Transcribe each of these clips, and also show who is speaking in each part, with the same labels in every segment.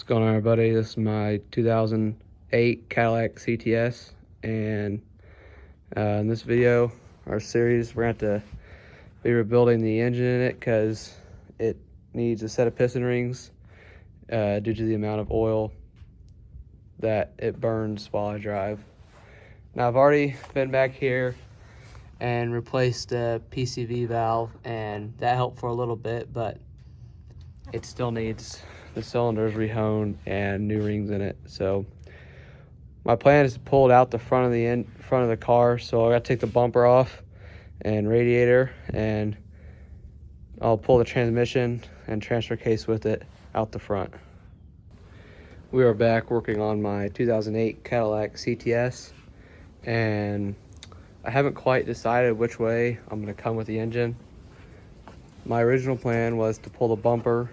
Speaker 1: going on, everybody? This is my 2008 Cadillac CTS, and in this video, our series, we're going to have to be rebuilding the engine in it because it needs a set of piston rings due to the amount of oil that it burns while I drive. Now, I've already been back here and replaced the PCV valve, and that helped for a little bit, but it still needs the cylinders rehoned and new rings in it. So my plan is to pull it out the front of the car. So I got to take the bumper off and radiator, and I'll pull the transmission and transfer case with it out the front. We are back working on my 2008 Cadillac CTS, and I haven't quite decided which way I'm going to come with the engine. My original plan was to pull the bumper,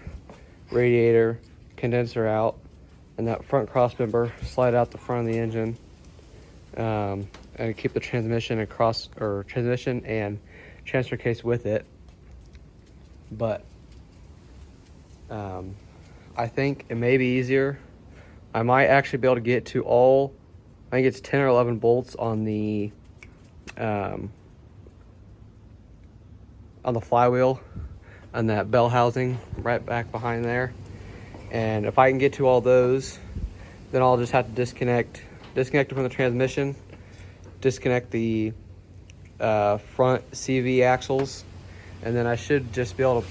Speaker 1: radiator, condenser out, and that front cross member slide out the front of the engine, and keep the transmission and transfer case with it. But I think it may be easier. I might actually be able to get to all, I think it's 10 or 11 bolts on the flywheel and that bell housing right back behind there. And if I can get to all those, then I'll just have to disconnect it from the transmission, disconnect the front CV axles, and then I should just be able to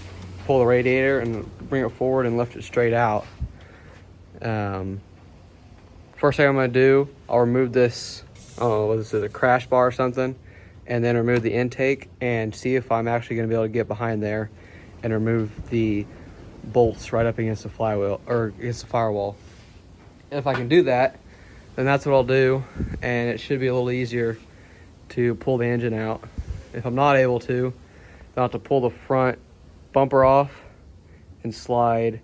Speaker 1: pull the radiator and bring it forward and lift it straight out. First thing I'm going to do, I'll remove this, I don't know, what is it, a crash bar or something, and then remove the intake and see if I'm actually going to be able to get behind there and remove the bolts right up against the flywheel or against the firewall. And if I can do that, then that's what I'll do, and it should be a little easier to pull the engine out. If I'm not able to, then I'll have to pull the front bumper off and slide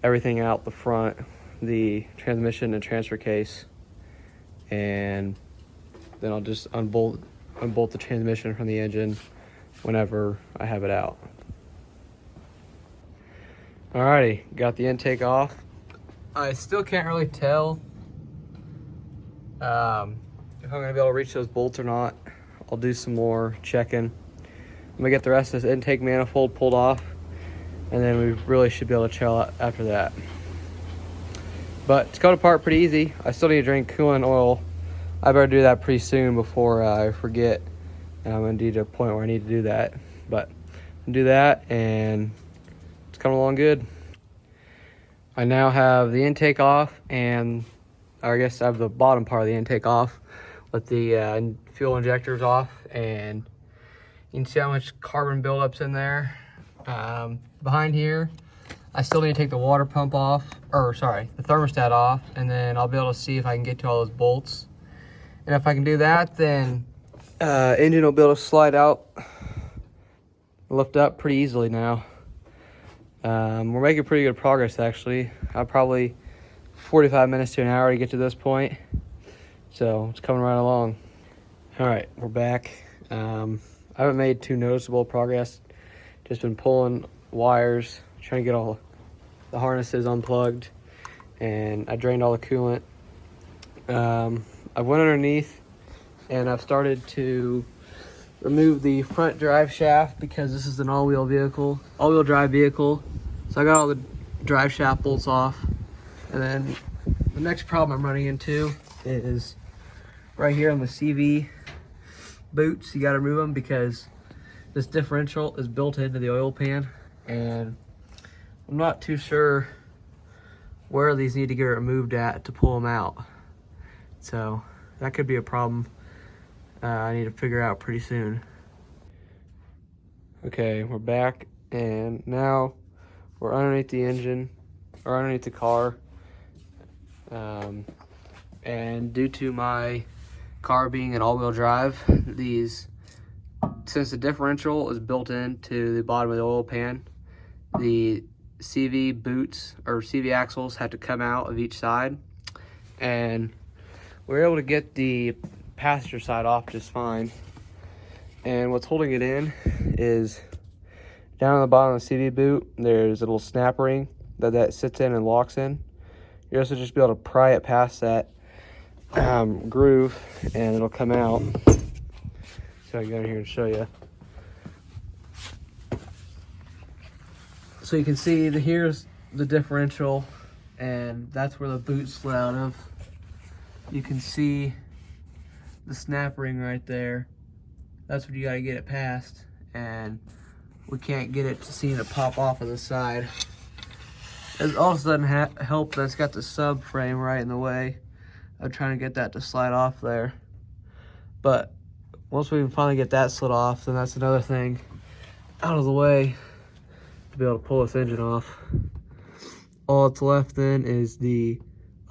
Speaker 1: everything out the front, the transmission and transfer case, and then I'll just unbolt the transmission from the engine whenever I have it out. Alrighty, got the intake off. I still can't really tell if I'm gonna be able to reach those bolts or not. I'll do some more checking. I'm gonna get the rest of this intake manifold pulled off, and then we really should be able to chill out after that. But it's coming apart pretty easy. I still need to drain coolant and oil. I better do that pretty soon before I forget. And I'm indeed at a point where I need to do that. But I'll do that, and it's coming along good. I now have the intake off, and I guess I have the bottom part of the intake off with the fuel injectors off, and you can see how much carbon buildups in there. Behind here, I still need to take the water pump off, the thermostat off, and then I'll be able to see if I can get to all those bolts. And if I can do that, then engine will be able to slide out, lift up pretty easily now. We're making pretty good progress, actually. I'll probably 45 minutes to an hour to get to this point, so it's coming right along. All right, we're back. I haven't made too noticeable progress. Just been pulling wires, trying to get all the harnesses unplugged, and I drained all the coolant. I went underneath and I've started to remove the front drive shaft because this is an all-wheel drive vehicle. So I got all the drive shaft bolts off, and then the next problem I'm running into is right here on the CV boots. You got to remove them because this differential is built into the oil pan, and I'm not too sure where these need to get removed at to pull them out. So that could be a problem I need to figure out pretty soon. Okay, we're back, and now we're underneath the engine, or underneath the car. And due to my car being an all-wheel drive, since the differential is built into the bottom of the oil pan, the CV boots or CV axles have to come out of each side, and we're able to get the passenger side off just fine. And what's holding it in is down on the bottom of the CV boot, there's a little snap ring that sits in and locks in. You're also just be able to pry it past that groove and it'll come out. So I go in here and show you. So you can see here's the differential, and that's where the boot slid out of. You can see the snap ring right there. That's what you got to get it past, and we can't get it to seem to pop off of the side. It also doesn't help that it's got the subframe right in the way of trying to get that to slide off there. But once we can finally get that slid off, then that's another thing out of the way to be able to pull this engine off. All that's left then is the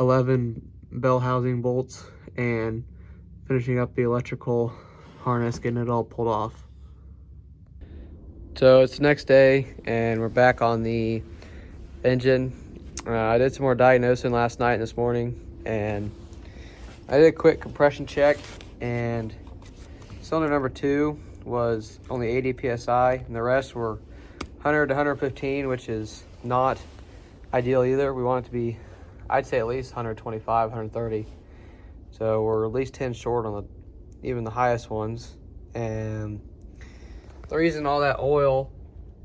Speaker 1: 11 bell housing bolts and finishing up the electrical harness, getting it all pulled off. So it's the next day and we're back on the engine. I did some more diagnosing last night and this morning, and I did a quick compression check, and cylinder number 2 was only 80 psi and the rest were 100 to 115, which is not ideal either. We want it to be, I'd say, at least 125, 130. So we're at least 10 short on even the highest ones. And the reason all that oil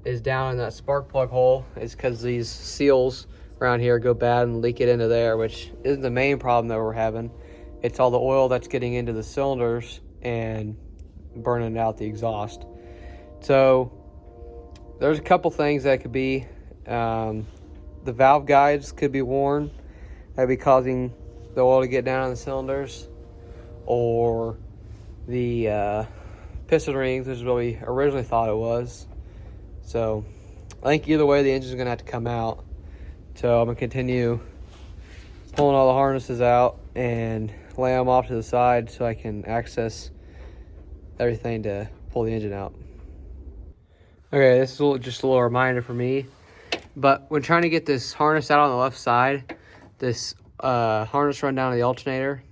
Speaker 1: is down in that spark plug hole is because these seals around here go bad and leak it into there, which isn't the main problem that we're having. It's all the oil that's getting into the cylinders and burning out the exhaust. So there's a couple things that could be. The valve guides could be worn. That'd be causing the oil to get down in the cylinders. Or the piston rings, which is what we originally thought it was. So I think either way the engine's gonna have to come out. So I'm gonna continue pulling all the harnesses out and lay them off to the side so I can access everything to pull the engine out. Okay, this is just a little reminder for me, but when trying to get this harness out on the left side, this harness run down to the alternator,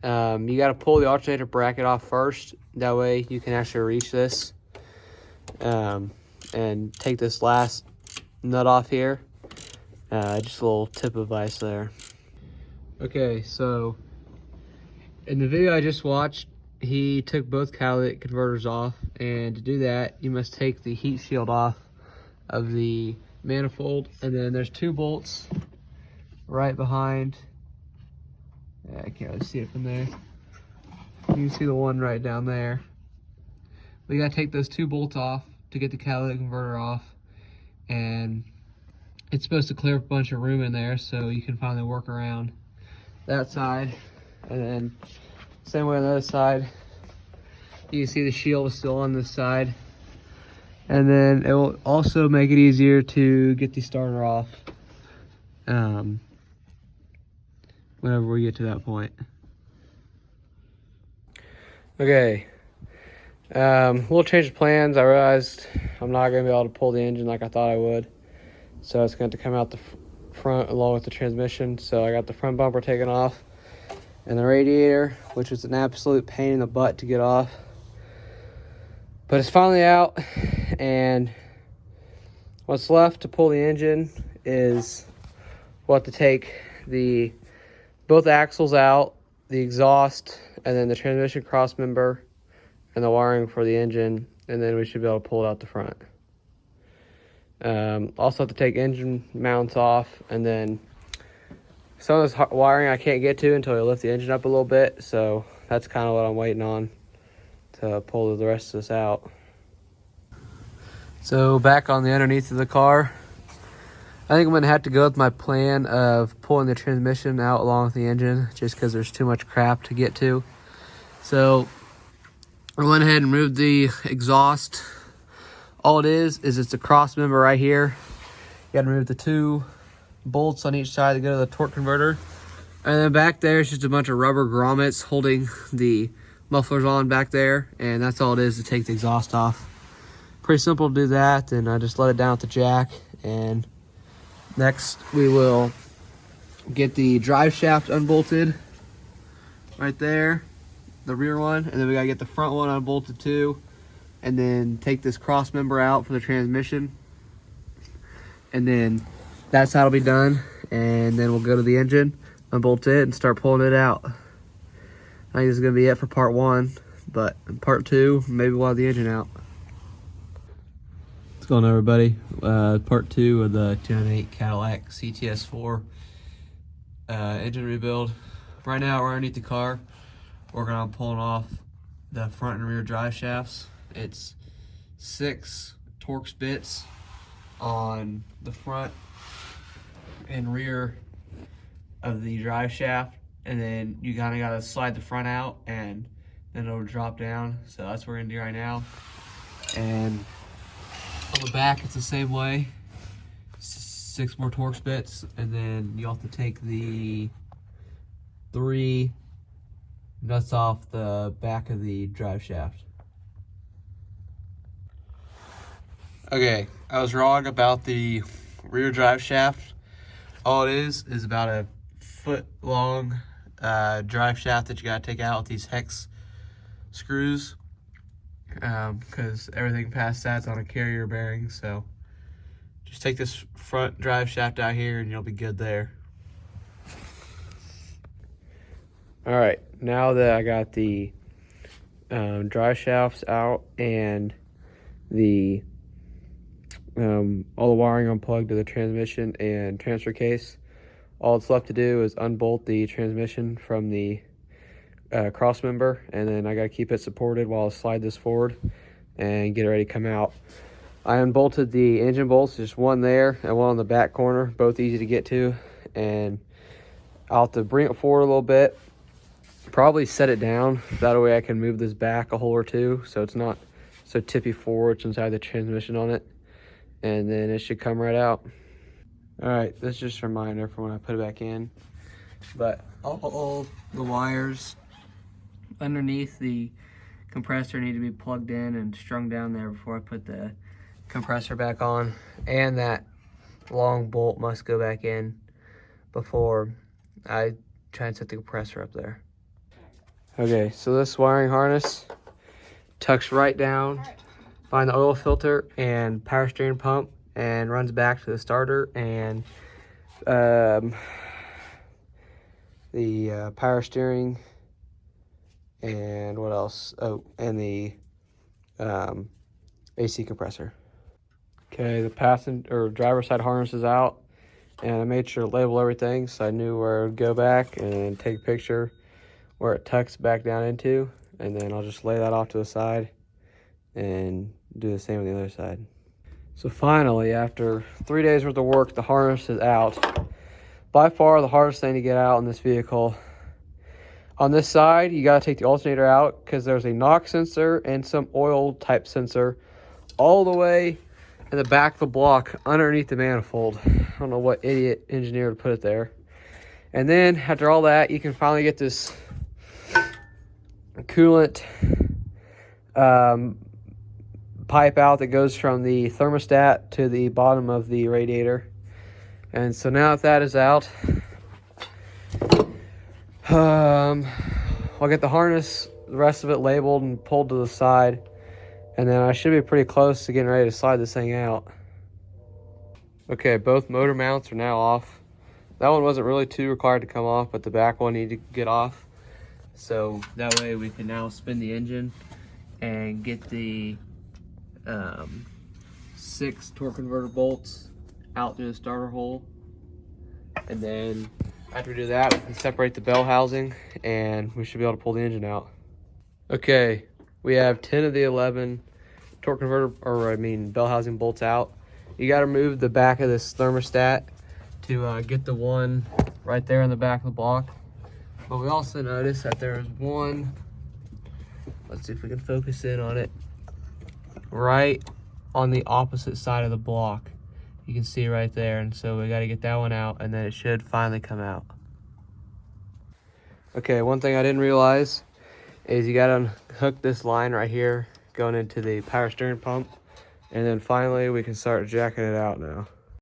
Speaker 1: you got to pull the alternator bracket off first. That way you can actually reach this and take this last nut off here. Just a little tip of advice there. Okay, so in the video I just watched, he took both catalytic converters off, and to do that you must take the heat shield off of the manifold, and then there's 2 bolts right behind. I can't really see it from there. You can see the one right down there. We gotta take those 2 bolts off to get the catalytic converter off, and it's supposed to clear up a bunch of room in there so you can finally work around that side. And then same way on the other side. You can see the shield is still on this side. And then it will also make it easier to get the starter off whenever we get to that point. Okay, little change of plans. I realized I'm not gonna be able to pull the engine like I thought I would. So it's going to come out the front along with the transmission. So I got the front bumper taken off and the radiator, which was an absolute pain in the butt to get off. But it's finally out, and what's left to pull the engine is we'll have to take both axles out, the exhaust, and then the transmission cross member and the wiring for the engine, and then we should be able to pull it out the front. Also have to take engine mounts off, and then some of this wiring I can't get to until I lift the engine up a little bit, so that's kind of what I'm waiting on to pull the rest of this out. So back on the underneath of the car, I think I'm gonna have to go with my plan of pulling the transmission out along with the engine, just because there's too much crap to get to. So I went ahead and removed the exhaust. All it is it's a cross member right here. You gotta remove the 2 bolts on each side to go to the torque converter. And then back there is just a bunch of rubber grommets holding the mufflers on back there. And that's all it is to take the exhaust off. Pretty simple to do that. And I just let it down with the jack. And next we will get the drive shaft unbolted right there, the rear one. And then we gotta get the front one unbolted too. And then take this cross member out for the transmission. And then that's how it'll be done. and then we'll go to the engine, unbolt it, and start pulling it out. I think this is gonna be it for part 1, but in part 2, maybe we'll have the engine out. What's going on, everybody? Part 2 of the 2008 Cadillac CTS4 engine rebuild. Right now we're underneath the car, working on pulling off the front and rear drive shafts. It's 6 Torx bits on the front and rear of the drive shaft, and then you kind of got to slide the front out and then it'll drop down. So that's what we're gonna do right now. And on the back it's the same way, 6 more Torx bits, and then you have to take the 3 nuts off the back of the drive shaft. Okay, I was wrong about the rear drive shaft. All it is about a foot long drive shaft that you gotta take out with these hex screws, because everything past that's on a carrier bearing. So just take this front drive shaft out here and you'll be good there. All right, now that I got the drive shafts out and the all the wiring unplugged to the transmission and transfer case, all it's left to do is unbolt the transmission from the cross member, and then I got to keep it supported while I slide this forward and get it ready to come out. I unbolted the engine bolts, just one there and one on the back corner, both easy to get to, and I'll have to bring it forward a little bit, probably set it down, that way I can move this back a hole or two so it's not so tippy forward since I have the transmission on it, and then it should come right out. All right, this is just a reminder for when I put it back in, but all the wires underneath the compressor need to be plugged in and strung down there before I put the compressor back on, and that long bolt must go back in before I try and set the compressor up there. Okay, so this wiring harness tucks right down behind the oil filter and power steering pump and runs back to the starter and the power steering, and what else? Oh, and the AC compressor. Okay, the passenger or driver side harness is out, and I made sure to label everything so I knew where it would go back and take a picture where it tucks back down into, and then I'll just lay that off to the side and do the same on the other side. So finally, after 3 days worth of work, the harness is out. By far the hardest thing to get out in this vehicle. On this side, you gotta take the alternator out because there's a knock sensor and some oil type sensor all the way in the back of the block underneath the manifold. I don't know what idiot engineer would put it there. And then after all that, you can finally get this coolant pipe out that goes from the thermostat to the bottom of the radiator. And so now that is out, I'll get the harness, the rest of it labeled and pulled to the side, and then I should be pretty close to getting ready to slide this thing out. Okay, both motor mounts are now off. That one wasn't really too required to come off, but the back one needed to get off. So that way we can now spin the engine and get the 6 torque converter bolts out through the starter hole. And then after we do that, we can separate the bell housing and we should be able to pull the engine out. Okay, we have 10 of the 11 torque converter, bell housing bolts out. You got to remove the back of this thermostat to get the one right there in the back of the block. But we also noticed that there's one, let's see if we can focus in on it, right on the opposite side of the block. You can see right there, and so we got to get that one out, and then it should finally come out. Okay, one thing I didn't realize is you got to unhook this line right here going into the power steering pump, and then finally we can start jacking it out now.